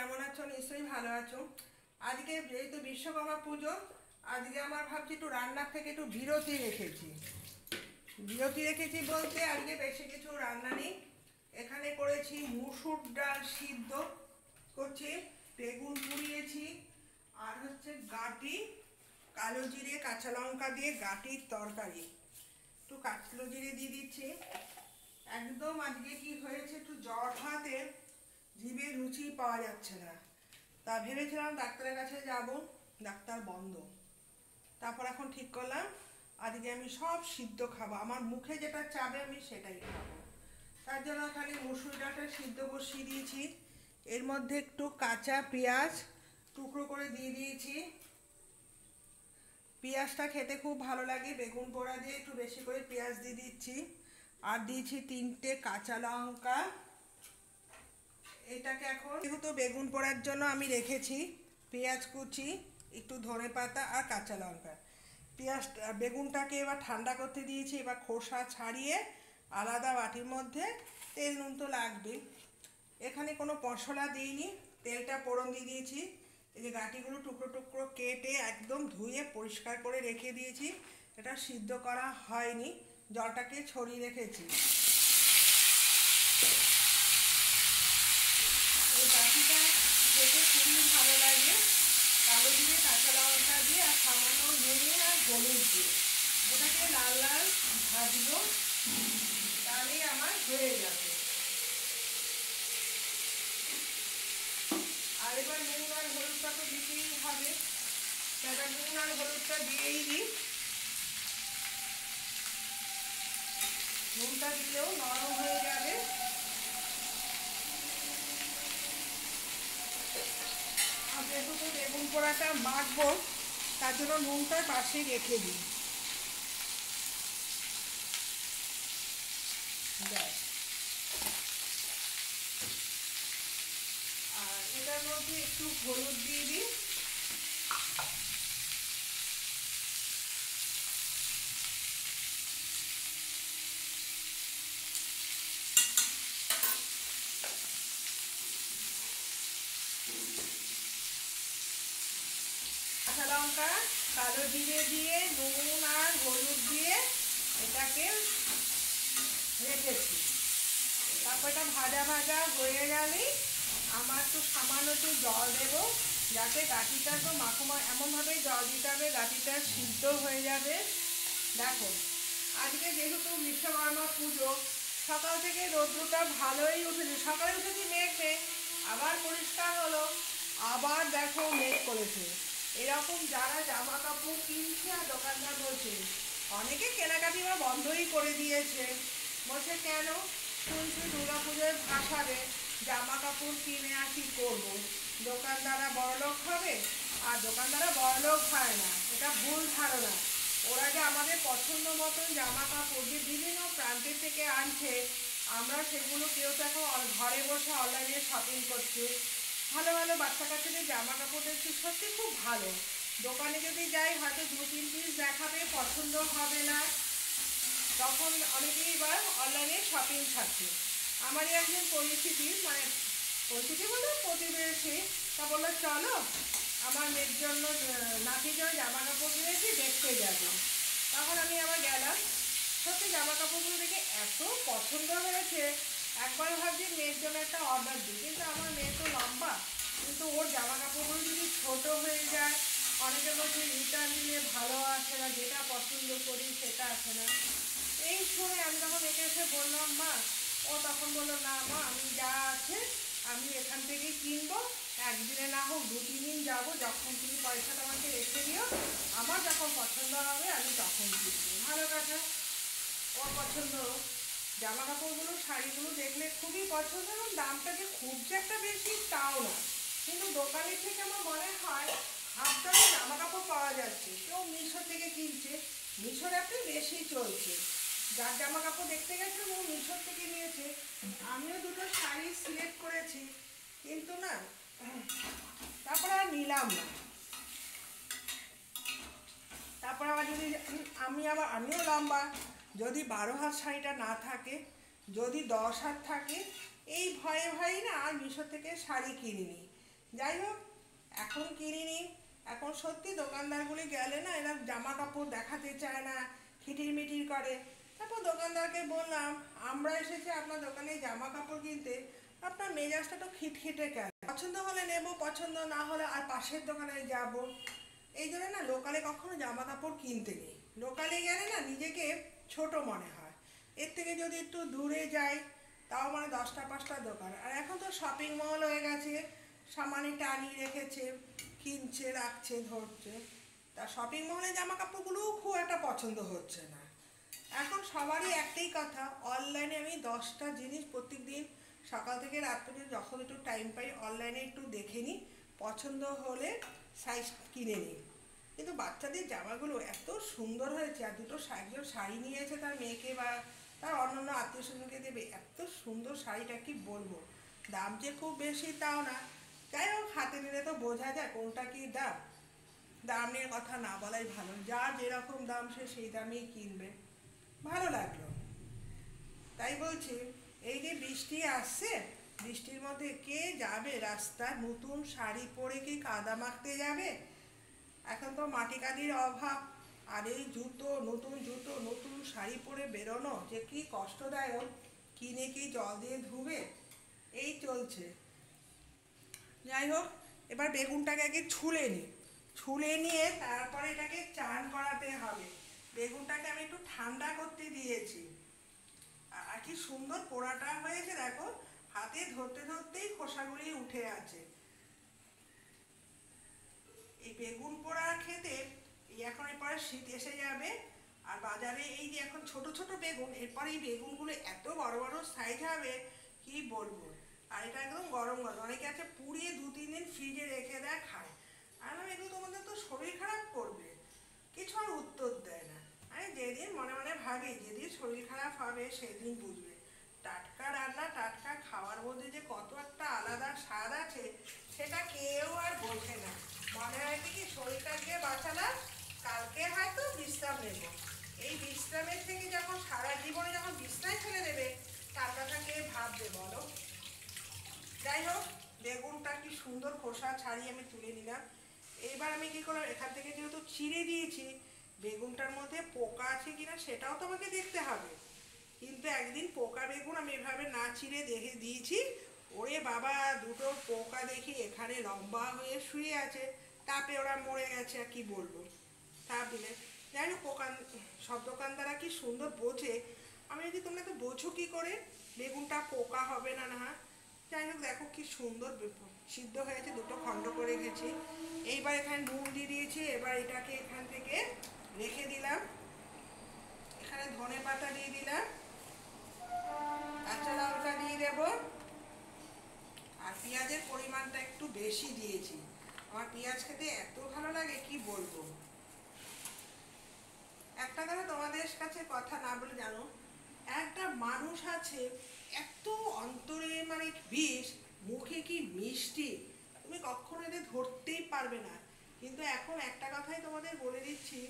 কেমন আছো? নিশ্চয়ই ভালো আছো। আজকে যেহেতু বিশ্বকর্মা পুজো, আজকে আমার ভাবছি একটু রান্নার থেকে একটু বিরতি রেখেছি বলতে আজকে বেশি কিছু রান্না নেই। এখানে করেছি মুসুর ডাল সিদ্ধ করছি, বেগুন পুড়িয়েছি, আর হচ্ছে গাটি কালো জিরে কাঁচা লঙ্কা দিয়ে গাটির তরকারি। একটু কালো জিরে দিয়ে দিচ্ছি। একদম আজকে কি হয়েছে, একটু জ্বর ভাতে জিভে রুচি পাওয়া যাচ্ছে না। তা ভেবেছিলাম ডাক্তারের কাছে যাব, ডাক্তার বন্ধ। তারপর এখন ঠিক করলাম আজকে আমি সব সিদ্ধ খাবো, আমার মুখে যেটা চাবে আমি সেটাই খাবো। তার জন্য খালি মুসুর ডালটা সিদ্ধ বসিয়ে দিয়েছি। এর মধ্যে একটু কাঁচা পেঁয়াজ টুকরো করে দিয়ে দিয়েছি। পেঁয়াজটা খেতে খুব ভালো লাগে, বেগুন পোড়া দিয়ে একটু বেশি করে পেঁয়াজ দিয়ে দিচ্ছি। আর দিয়েছি 3টে কাঁচা লঙ্কা। এটাকে এখন যেহেতু বেগুন পোড়ার জন্য আমি রেখেছি পেঁয়াজ কুচি, একটু ধনেপাতা আর কাঁচা লঙ্কা। বেগুনটাকে এবার ঠান্ডা করতে দিয়েছি। এবার খোসা ছাড়িয়ে আলাদা বাটির মধ্যে, তেল নুন তো লাগবে, এখানে কোনো মশলা দিইনি, তেলটা ফোড়ন দিয়ে দিয়েছি। এই যে গাঁটিগুলো টুকরো টুকরো কেটে একদম ধুয়ে পরিষ্কার করে রেখে দিয়েছি। এটা সিদ্ধ করা হয়নি, জলটাকে ছড়িয়ে রেখেছি। এই গাঁটিটা খেতে খুবই ভালো লাগে, কালো দিয়ে কাঁচা লঙ্কা দিয়ে আর সামান্য নুন আর হলুদ দিয়ে ওটাকে লাল লাল ভাজবো, তাহলেই আমার হয়ে যাবে। আর এবার নুন আর হলুদটা তো দিতেই হবে, তারপর নুন আর হলুদটা দিয়েই দিই। নুনটা দিলেও নরম হয়ে যাবে। আর যেহেতু বেগুন পোড়াটা মাখবো, তার জন্য নুনটা পাশে রেখে দিই। আর এটার মধ্যে একটু হলুদ দিয়ে দিই। কাঁচা লঙ্কা কালো জিরে দিয়ে নুন আর হলুদ দিয়ে এটাকে রেখেছি। তারপর এটা ভাজা ভাজা হয়ে গেলেই আমার একটু সামান্য একটু জল দেবো, যাতে গাঁটিটা তো মাখো এমনভাবেই জল দিতে হবে গাঁটিটা সিদ্ধ হয়ে যাবে। দেখো আজকে যেহেতু বিশ্বকর্মা পুজো, সকাল থেকে রৌদ্রটা ভালোই উঠেছে। সকালে উঠেছি মেঘ মেঘ, আবার পরিষ্কার হলো, আবার দেখো মেঘ করেছে। এরকম যারা জামা কাপড় কিনছে আর দোকানদার বলছে, অনেকে কেনাকাটি বা বন্ধই করে দিয়েছে। বলছে কেন, শুনছি দুর্গা পুজোয় ভাসাবে, জামা কাপড় কিনে আর কি করবো, দোকানদাররা বড়লোক হবে। আর দোকানদাররা বড়লোক হয় না, এটা ভুল ধারণা। ওরা যে আমাদের পছন্দ মতন জামা কাপড় যে বিভিন্ন প্রান্তের থেকে আনছে, আমরা সেগুলো কেউ তো এখন ঘরে বসে অনলাইনে শপিং করছে। ভালো ভালো বাচ্চা কাচ্চাদের জামা কাপড় দেখছি সত্যি খুব ভালো। দোকানে যদি যাই হয়তো 2-3 পিস দেখাবে, পছন্দ হবে না, তখন অনেকেই এবার অনলাইনে শপিং থাকছে। আমারই একজন পরিচিতি বলতে প্রতিবেশী, তা বললো চলো আমার মেয়ের জন্য নাতির জন্য জামা কাপড় কিনেছি, দেখতে যাবে। তখন আমি আবার গেলাম, সত্যি জামা কাপড়গুলো দেখে এত পছন্দ হয়েছে। একবার ভাবছি মেয়ের জন্য একটা অর্ডার দিই, কিন্তু আমার মেয়ে তো লম্বা, কিন্তু ওর জামা কাপড়গুলো যদি ছোট হয়ে যায়, অনেকে বলছে রিটার্ন দিলে ভালো আসে না, যেটা পছন্দ করি সেটা আসে না। এই শুনে আমি তখন একে এসে বললাম মা, ও তখন বললো না মা, আমি যা আছে আমি এখান থেকেই কিনবো, একদিনে না হোক 2-3 দিন যাবো, যখন তুমি পয়সাটা আমাকে রেখে দিও, আমার যখন পছন্দ হবে আমি তখন কিনবো। ভালো কথা, ওর পছন্দ। জামা কাপড়গুলো শাড়িগুলো দেখলে খুবই পছন্দ, এবং দামটা যে খুব যে একটা বেশি তাও না, কিন্তু দোকানের থেকে আমার মনে হয় হাফ দামে জামা কাপড় পাওয়া যাচ্ছে। কেউ মিশো থেকে কিনছে, মিশোর অ্যাপে বেশি চলছে। যার জামা কাপড় দেখতে গেছে ও মিশোর থেকে নিয়েছে। আমিও দুটো শাড়ি সিলেক্ট করেছি, কিন্তু না তারপরে আর নিলাম না। তারপর আবার যদি আমিও লম্বা, যদি 12 হাত শাড়িটা না থাকে, যদি 10 হাত থাকে, এই ভয়ে ভয়ে না আর মিশো থেকে শাড়ি কিনিনি। যাই হোক, এখন কিনিনি। এখন সত্যি দোকানদারগুলি গেলে না, এরা জামা কাপড় দেখাতে চায় না, খিটির মিটির করে। তারপর দোকানদারকে বললাম, আমরা এসেছি আপনার দোকানে জামা কাপড় কিনতে, আপনার মেজাজটা তো খিটখিটে কেন? পছন্দ হলে নেব, পছন্দ না হলে আর পাশের দোকানে যাব। এই জন্য না লোকালে কখনো জামা কাপড় কিনতে নেই। লোকালে গেলে না নিজেকে ছোট মনে হয়। এর থেকে যদি একটু দূরে যাই, তাও মানে 10টা 5টা দোকান। আর এখন তো শপিং মল হয়ে গেছে, সামানে টানিয়ে রেখেছে, কিনছে, রাখছে, ধরছে। তা শপিং মলে জামা কাপড়গুলোও খুব একটা পছন্দ হচ্ছে না। এখন সবারই একটাই কথা, অনলাইনে আমি 10টা জিনিস প্রত্যেক দিন সকাল থেকে রাত পর্যন্ত যখন একটু টাইম পাই অনলাইনে একটু দেখে নিই, পছন্দ হলে সাইজ কিনে নিই। কিন্তু বাচ্চাদের জামাগুলো এত সুন্দর হয়েছে। আর দুটো একজন শাড়ি নিয়েছে তার মেয়েকে বা তার অন্যান্য আত্মীয় স্বজনকে দেবে, এত সুন্দর শাড়িটা কি বলবো। দাম যে খুব বেশি তাও না, যাই হোক হাতে নিলে তো বোঝা যায় কোনটা কি দাম। দামের কথা না বলাই ভালো, যার যেরকম দাম সে সেই দামেই কিনবে। ভালো লাগলো। তাই বলছি, এই যে বৃষ্টি আসছে, বৃষ্টির মধ্যে কে যাবে রাস্তায় নতুন শাড়ি পরে, কি কাদা মাখতে যাবে? এখন তো মাটি কাদির অভাব। আর এই জুতো, নতুন জুতো, নতুন শাড়ি পরে বেরোনো যে কি কষ্টদায়ক। কিনে কি জল দিয়ে ধুবে? এই চলছে। যাই হোক, এবার বেগুনটাকে আগে ছুলে নিই। ছুলে নিয়ে তারপরে এটাকে চান করাতে হবে। বেগুনটাকে আমি একটু ঠান্ডা করতে দিয়েছি। আর কি সুন্দর পোড়াটা হয়েছে দেখো, হাতে ধরতে ধরতেই খোসাগুলি উঠে আছে। এই বেগুন পোড়া খেতে, এখন এরপরে শীত এসে যাবে। আর বাজারে এই যে এখন ছোট ছোট বেগুন, এরপরে এই বেগুনগুলো এত বড় বড় সাইজ হবে কি বলবো। আর এটা একদম গরম গরম, অনেকে আছে পুড়িয়ে 2-3 দিন ফ্রিজে রেখে দেয় খায়। আর আমি এগুলো তোমাদের তো শরীর খারাপ করবে, কিছু আর উত্তর দেয় না। আমি যেদিন মনে মনে ভাবি যেদিন শরীর খারাপ হবে সেদিন বুঝবে। টাটকা রান্না, টাটকা খাওয়ার মধ্যে যে কত একটা আলাদা স্বাদ আছে, সেটা কেউ আর বোঝে না। মনে হয় কি শরীরটাকে বাঁচালাম, কালকে হয়তো বিশ্রাম নেব। এই বিশ্রামের থেকে যখন সারা জীবনে যখন বিশ্রাম ফেলে দেবে, তার কথা কে ভাববে বলো? যাই হোক, বেগুনটা কি সুন্দর খোসা ছাড়িয়ে আমি তুলে নিলাম। এইবার আমি কি করলাম, এখান থেকে যেহেতু চিড়ে দিয়েছি, বেগুনটার মধ্যে পোকা আছে কিনা সেটাও তো আমাকে দেখতে হবে। কিন্তু একদিন পোকা বেগুন আমি এভাবে না চিড়ে দেখে দিয়েছি, ওরে বাবা, দুটো পোকা দেখি এখানে লম্বা হয়ে শুয়ে আছে। তাপে ওরা মরে গেছে, আর কি বলবো। তাপ দিলে যাই হোক, সব দোকানদারা কি সুন্দর বোঝে। আমি যদি, তোমরা তো বোঝো কি করে বেগুনটা পোকা হবে না না? যাই হোক, দেখো কি সুন্দর সিদ্ধ হয়েছে, দুটো খণ্ড করে গেছি। এইবার এখানে নুন দিয়ে দিয়েছি। এবার এটাকে এখান থেকে রেখে দিলাম। এখানে ধনে পাতা দিয়ে দিলাম, কাঁচা লঙ্কা দিয়ে দেব, আর পেঁয়াজের পরিমাণটা একটু বেশি দিয়েছি। আমার পেঁয়াজ খেতে এত ভালো লাগে কি বলবো। একটা কথা তোমাদের কাছে কথা না বলে জানো, একটা মানুষ আছে এত অন্তরে মানে বিষ, মুখে কি মিষ্টি, তুমি কখনো এদের ধরতেই পারবে না। কিন্তু এখন একটা কথাই তোমাদের বলে দিচ্ছি,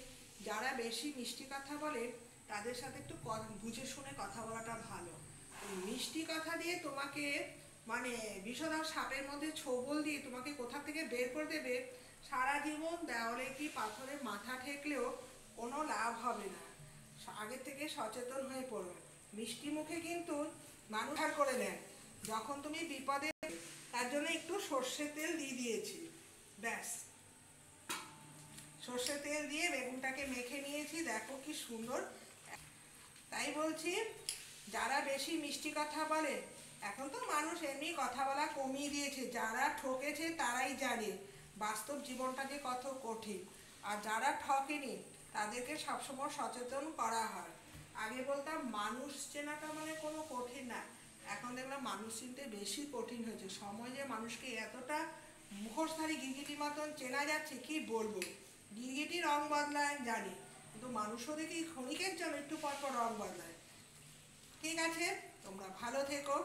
যারা বেশি মিষ্টি কথা বলে তাদের সাথে একটু বুঝে শুনে কথা বলাটা ভালো। ওই মিষ্টি কথা দিয়ে তোমাকে মানে বিষধর সাপের মধ্যে ছোবল দিয়ে তোমাকে কোথা থেকে বের করে দেবে, সারা জীবন দেওয়ালে কি পাথরে মাথা ঠেকলেও কোনো লাভ হবে না। আগে থেকে সচেতন হয়ে পড়ো। মিষ্টি মুখে কিন্তু মানুষ আর করে নেয়। যখন তুমি বিপদে, তার জন্য একটু সর্ষের তেল দিয়ে দিয়েছি, ব্যাস। সর্ষের তেল দিয়ে বেগুনটাকে মেখে নিয়েছি, দেখো কি সুন্দর। তাই বলছি, যারা বেশি মিষ্টি কথা বলে, এখন তো মানুষ এমনি কথা বলা কমিয়ে দিয়েছে। যারা ঠকেছে তারাই জানে বাস্তব জীবনটা যে কত কঠিন। আর যারা ঠকেনি তাদেরকে সবসময় সচেতন করা হয়। আগে বলতাম মানুষ চেনাটা মানে কোনো কঠিন না, এখন দেখলাম মানুষ চিনতে বেশি কঠিন হয়েছে। সময় যে মানুষকে এতটা মুখোশধারী গিরগিটির মতন চেনা যাচ্ছে কি বলবো। গিরগিটি রং বদলায় জানি, কিন্তু মানুষও দেখি ক্ষণিকের জন্য একটু পর পর রং বদলায়। ঠিক আছে, তোমরা ভালো থেকো।